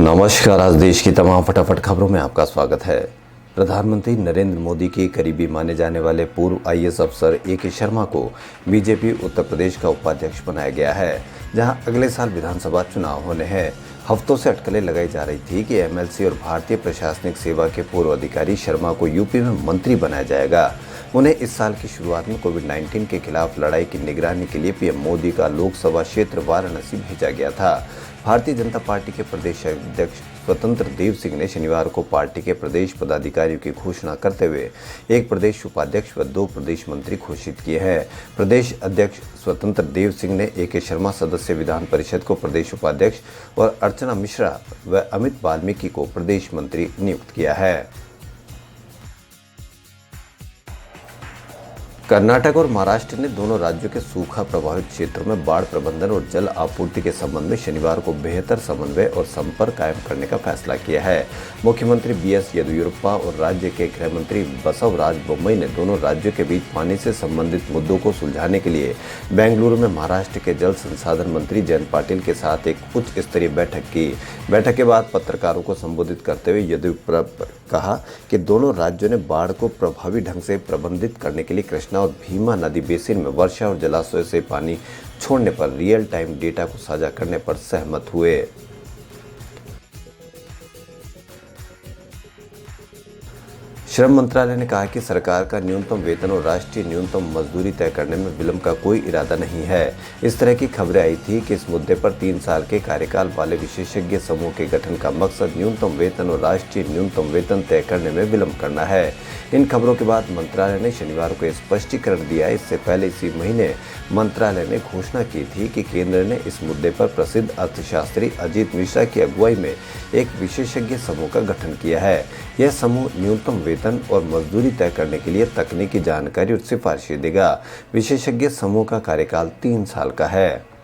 नमस्कार। आज देश की तमाम फटाफट खबरों में आपका स्वागत है। प्रधानमंत्री नरेंद्र मोदी के करीबी माने जाने वाले पूर्व आईएएस अफसर ए.के. शर्मा को बीजेपी उत्तर प्रदेश का उपाध्यक्ष बनाया गया है, जहां अगले साल विधानसभा चुनाव होने हैं। हफ्तों से अटकलें लगाई जा रही थी कि एमएलसी और भारतीय प्रशासनिक सेवा के पूर्व अधिकारी शर्मा को यूपी में मंत्री बनाया जाएगा। उन्हें इस साल की शुरुआत में कोविड-19 के खिलाफ लड़ाई की निगरानी के लिए पीएम मोदी का लोकसभा क्षेत्र वाराणसी भेजा गया था। भारतीय जनता पार्टी के प्रदेश अध्यक्ष स्वतंत्र देव सिंह ने शनिवार को पार्टी के प्रदेश पदाधिकारियों की घोषणा करते हुए एक प्रदेश उपाध्यक्ष व 2 प्रदेश मंत्री घोषित किए हैं। प्रदेश अध्यक्ष स्वतंत्र देव सिंह ने ए.के. शर्मा सदस्य विधान परिषद को प्रदेश उपाध्यक्ष और अर्चना मिश्रा व अमित वाल्मीकि को प्रदेश मंत्री नियुक्त किया है। कर्नाटक और महाराष्ट्र ने दोनों राज्यों के सूखा प्रभावित क्षेत्रों में बाढ़ प्रबंधन और जल आपूर्ति के संबंध में शनिवार को बेहतर समन्वय और संपर्क कायम करने का फैसला किया है। मुख्यमंत्री बीएस येदियुरप्पा और राज्य के गृह मंत्री बसवराज बोम्मई ने दोनों राज्यों के बीच पानी से संबंधित मुद्दों को सुलझाने के लिए बेंगलुरु में महाराष्ट्र के जल संसाधन मंत्री जयंत पाटिल के साथ एक उच्च स्तरीय बैठक की। बैठक के बाद पत्रकारों को संबोधित करते हुए येदियुरप्पा ने कहा कि दोनों राज्यों ने बाढ़ को प्रभावी ढंग से प्रबंधित करने के लिए कृष्णा और भीमा नदी बेसिन में वर्षा और जलाशय से पानी छोड़ने पर रियल टाइम डेटा को साझा करने पर सहमत हुए। श्रम मंत्रालय ने कहा कि सरकार का न्यूनतम वेतन और राष्ट्रीय न्यूनतम मजदूरी तय करने में विलंब का कोई इरादा नहीं है। इस तरह की खबरें आई थी कि इस मुद्दे पर 3 साल के कार्यकाल वाले विशेषज्ञ समूह के गठन का मकसद न्यूनतम वेतन और राष्ट्रीय न्यूनतम वेतन तय करने में विलंब करना है। इन खबरों के बाद मंत्रालय ने शनिवार को स्पष्टीकरण दिया। इससे पहले इसी महीने मंत्रालय ने घोषणा की थी कि केंद्र ने इस मुद्दे पर प्रसिद्ध अर्थशास्त्री अजीत मिश्रा की अगुवाई में एक विशेषज्ञ समूह का गठन किया है। यह समूह न्यूनतम वेतन और मजदूरी तय करने के लिए तकनीकी जानकारी और सिफारिशें देगा। विशेषज्ञ समूह का कार्यकाल 3 साल का है।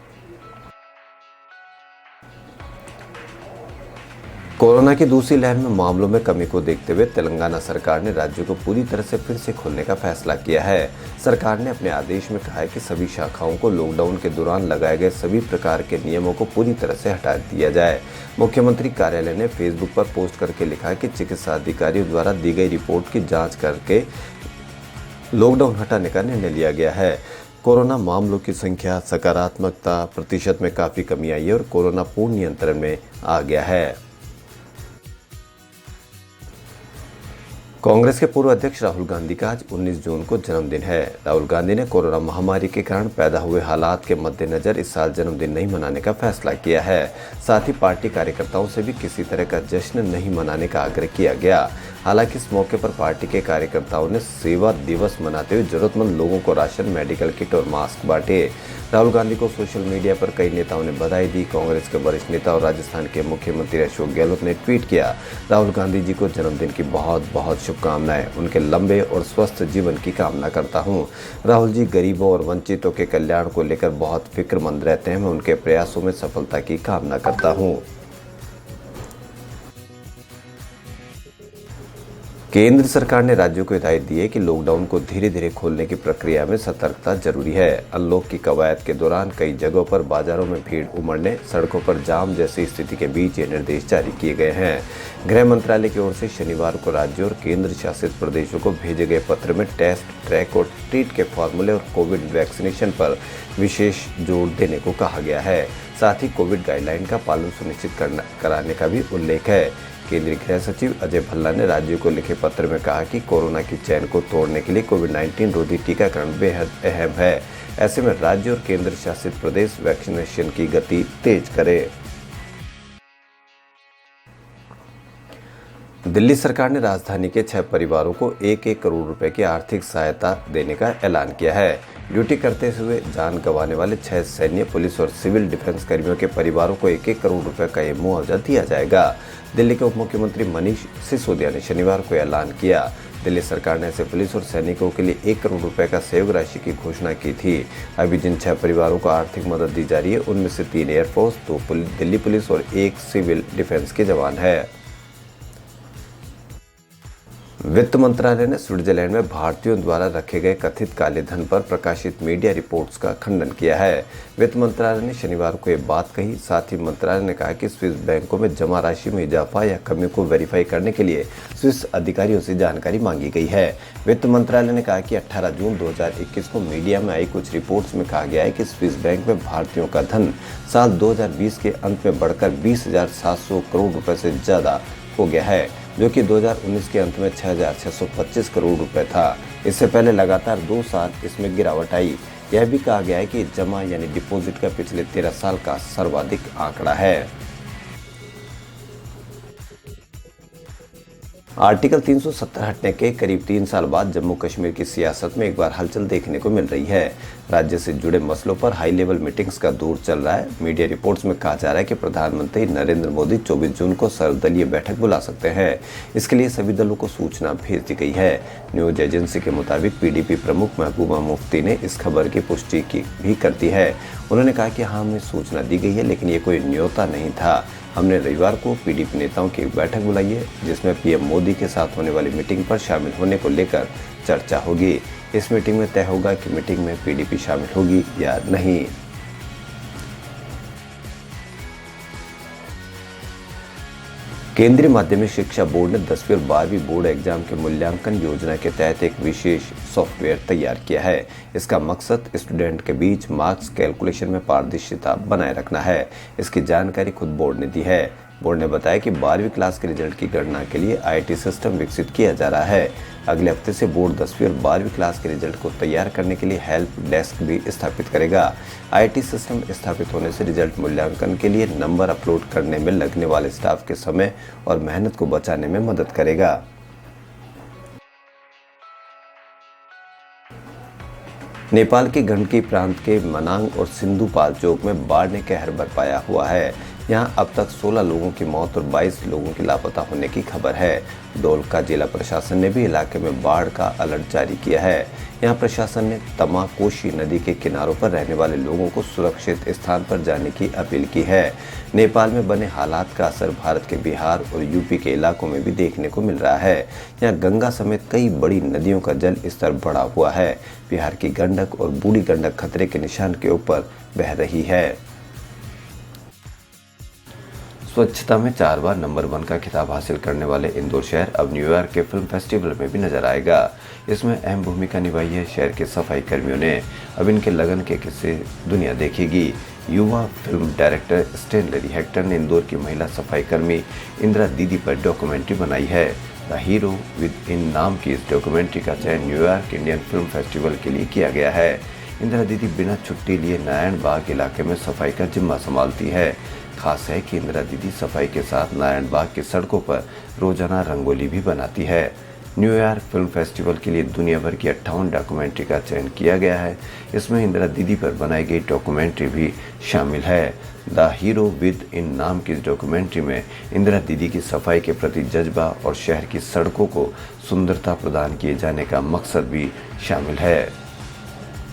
कोरोना की दूसरी लहर में मामलों में कमी को देखते हुए तेलंगाना सरकार ने राज्य को पूरी तरह से फिर से खोलने का फैसला किया है। सरकार ने अपने आदेश में कहा है कि सभी शाखाओं को लॉकडाउन के दौरान लगाए गए सभी प्रकार के नियमों को पूरी तरह से हटा दिया जाए। मुख्यमंत्री कार्यालय ने फेसबुक पर पोस्ट करके लिखा कि चिकित्सा अधिकारियों द्वारा दी गई रिपोर्ट की जाँच करके लॉकडाउन हटाने का निर्णय लिया गया है। कोरोना मामलों की संख्या सकारात्मकता प्रतिशत में काफ़ी कमी आई है और कोरोना पूर्ण नियंत्रण में आ गया है। कांग्रेस के पूर्व अध्यक्ष राहुल गांधी का आज 19 जून को जन्मदिन है। राहुल गांधी ने कोरोना महामारी के कारण पैदा हुए हालात के मद्देनजर इस साल जन्मदिन नहीं मनाने का फैसला किया है। साथ ही पार्टी कार्यकर्ताओं से भी किसी तरह का जश्न नहीं मनाने का आग्रह किया गया। हालांकि इस मौके पर पार्टी के कार्यकर्ताओं ने सेवा दिवस मनाते हुए जरूरतमंद लोगों को राशन, मेडिकल किट और मास्क बांटे। राहुल गांधी को सोशल मीडिया पर कई नेताओं ने बधाई दी। कांग्रेस के वरिष्ठ नेता और राजस्थान के मुख्यमंत्री अशोक गहलोत ने ट्वीट किया, राहुल गांधी जी को जन्मदिन की बहुत बहुत शुभकामनाएं। उनके लंबे और स्वस्थ जीवन की कामना करता हूं। राहुल जी गरीबों और वंचितों के कल्याण को लेकर बहुत फिक्रमंद रहते हैं। मैं उनके प्रयासों में सफलता की कामना करता हूं। केंद्र सरकार ने राज्यों को हिदायत दी है कि लॉकडाउन को धीरे धीरे खोलने की प्रक्रिया में सतर्कता जरूरी है। अनलॉक की कवायद के दौरान कई जगहों पर बाजारों में भीड़ उमड़ने, सड़कों पर जाम जैसी स्थिति के बीच ये निर्देश जारी किए गए हैं। गृह मंत्रालय की ओर से शनिवार को राज्यों और केंद्र शासित प्रदेशों को भेजे गए पत्र में टेस्ट, ट्रैक और ट्रीट के फॉर्मूले और कोविड वैक्सीनेशन पर विशेष जोर देने को कहा गया है। साथ ही कोविड गाइडलाइन का पालन सुनिश्चित कराने का भी उल्लेख है। केंद्रीय गृह सचिव अजय भल्ला ने राज्यों को लिखे पत्र में कहा कि कोरोना की चैन को तोड़ने के लिए कोविड-19 रोधी टीकाकरण बेहद अहम है। ऐसे में राज्य और केंद्र शासित प्रदेश वैक्सीनेशन की गति तेज करें। दिल्ली सरकार ने राजधानी के 6 परिवारों को 1-1 करोड़ रुपए की आर्थिक सहायता देने का ऐलान किया है। ड्यूटी करते हुए जान गंवाने वाले 6 सैन्य, पुलिस और सिविल डिफेंस कर्मियों के परिवारों को 1-1 करोड़ रुपए का ये मुआवजा दिया जाएगा। दिल्ली के उप मुख्यमंत्री मनीष सिसोदिया ने शनिवार को ऐलान किया। दिल्ली सरकार ने ऐसे पुलिस और सैनिकों के लिए 1 करोड़ रुपए का सहयोग राशि की घोषणा की थी। अभी जिन 6 परिवारों को आर्थिक मदद दी जा रही है उनमें से 3 एयरफोर्स, 2 दिल्ली पुलिस और 1 सिविल डिफेंस के जवान है। वित्त मंत्रालय ने स्विट्जरलैंड में भारतीयों द्वारा रखे गए कथित काले धन पर प्रकाशित मीडिया रिपोर्ट्स का खंडन किया है। वित्त मंत्रालय ने शनिवार को ये बात कही। साथ ही मंत्रालय ने कहा कि स्विस बैंकों में जमा राशि में इजाफा या कमी को वेरीफाई करने के लिए स्विस अधिकारियों से जानकारी मांगी गई है। वित्त मंत्रालय ने कहा कि 18 जून 2021 को मीडिया में आई कुछ रिपोर्ट्स में कहा गया है कि स्विस बैंक में भारतीयों का धन साल 2020 के अंत में बढ़कर 20,700 करोड़ रुपए से ज्यादा हो गया है, जो कि 2019 के अंत में 6,625 करोड़ रुपए था। इससे पहले लगातार 2 साल इसमें गिरावट आई। यह भी कहा गया है कि जमा यानी डिपॉजिट का पिछले 13 साल का सर्वाधिक आंकड़ा है। आर्टिकल 370 हटने के करीब 3 साल बाद जम्मू कश्मीर की सियासत में एक बार हलचल देखने को मिल रही है। राज्य से जुड़े मसलों पर हाई लेवल मीटिंग्स का दौर चल रहा है। मीडिया रिपोर्ट्स में कहा जा रहा है कि प्रधानमंत्री नरेंद्र मोदी 24 जून को सर्वदलीय बैठक बुला सकते हैं। इसके लिए सभी दलों को सूचना भेज दी गई है। न्यूज एजेंसी के मुताबिक पीडीपी प्रमुख महबूबा मुफ्ती ने इस खबर की पुष्टि भी कर दी है। उन्होंने कहा कि हाँ, हमें सूचना दी गई है, लेकिन ये कोई न्योता नहीं था। हमने रविवार को पीडीपी नेताओं की एक बैठक बुलाई है, जिसमें पीएम मोदी के साथ होने वाली मीटिंग पर शामिल होने को लेकर चर्चा होगी। इस मीटिंग में तय होगा कि मीटिंग में पीडीपी शामिल होगी या नहीं। केंद्रीय माध्यमिक शिक्षा बोर्ड ने 10वीं और 12वीं बोर्ड एग्जाम के मूल्यांकन योजना के तहत एक विशेष सॉफ्टवेयर तैयार किया है। इसका मकसद स्टूडेंट के बीच मार्क्स कैलकुलेशन में पारदर्शिता बनाए रखना है। इसकी जानकारी खुद बोर्ड ने दी है। बोर्ड ने बताया कि 12वीं क्लास के रिजल्ट की गणना के लिए आईटी सिस्टम विकसित किया जा रहा है। अगले हफ्ते से बोर्ड 10वीं और 12वीं क्लास के रिजल्ट को तैयार करने के लिए हेल्प डेस्क भी स्थापित करेगा। आईटी सिस्टम स्थापित होने से रिजल्ट मूल्यांकन के लिए नंबर अपलोड करने में लगने वाले स्टाफ के समय और मेहनत को बचाने में मदद करेगा। नेपाल के गंडकी प्रांत के मनांग और सिंधुपाल चौक में बाढ़ ने कहर बरपाया हुआ है। यहां अब तक 16 लोगों की मौत और 22 लोगों के लापता होने की खबर है। डोलका जिला प्रशासन ने भी इलाके में बाढ़ का अलर्ट जारी किया है। यहां प्रशासन ने तमा कोशी नदी के किनारों पर रहने वाले लोगों को सुरक्षित स्थान पर जाने की अपील की है। नेपाल में बने हालात का असर भारत के बिहार और यूपी के इलाकों में भी देखने को मिल रहा है। यहाँ गंगा समेत कई बड़ी नदियों का जल स्तर बढ़ा हुआ है। बिहार की गंडक और बूढ़ी गंडक खतरे के निशान के ऊपर बह रही है। स्वच्छता में 4 बार नंबर 1 का खिताब हासिल करने वाले इंदौर शहर अब न्यूयॉर्क के फिल्म फेस्टिवल में भी नजर आएगा। इसमें अहम भूमिका निभाई है शहर के सफाई कर्मियों ने। अब इनके लगन के किस्से दुनिया देखेगी। युवा फिल्म डायरेक्टर स्टेनली हेक्टर ने इंदौर की महिला सफाई कर्मी इंदिरा दीदी पर डॉक्यूमेंट्री बनाई है। द हीरो विद इन नाम की इस डॉक्यूमेंट्री का चयन न्यूयॉर्क इंडियन फिल्म फेस्टिवल के लिए किया गया है। इंदिरा दीदी बिना छुट्टी लिए नारायण बाग इलाके में सफाई का जिम्मा संभालती है। खास है कि इंदिरा दीदी सफाई के साथ नारायण बाग की सड़कों पर रोजाना रंगोली भी बनाती है। न्यूयॉर्क फिल्म फेस्टिवल के लिए दुनिया भर की 58 डॉक्यूमेंट्री का चयन किया गया है। इसमें इंदिरा दीदी पर बनाई गई डॉक्यूमेंट्री भी शामिल है। द हीरो विद इन नाम की इस डॉक्यूमेंट्री में इंदिरा दीदी की सफाई के प्रति जज्बा और शहर की सड़कों को सुंदरता प्रदान किए जाने का मकसद भी शामिल है।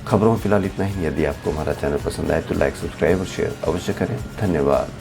खबरों में फिलहाल इतना ही। यदि आपको हमारा चैनल पसंद आए तो लाइक, सब्सक्राइब और शेयर अवश्य करें। धन्यवाद।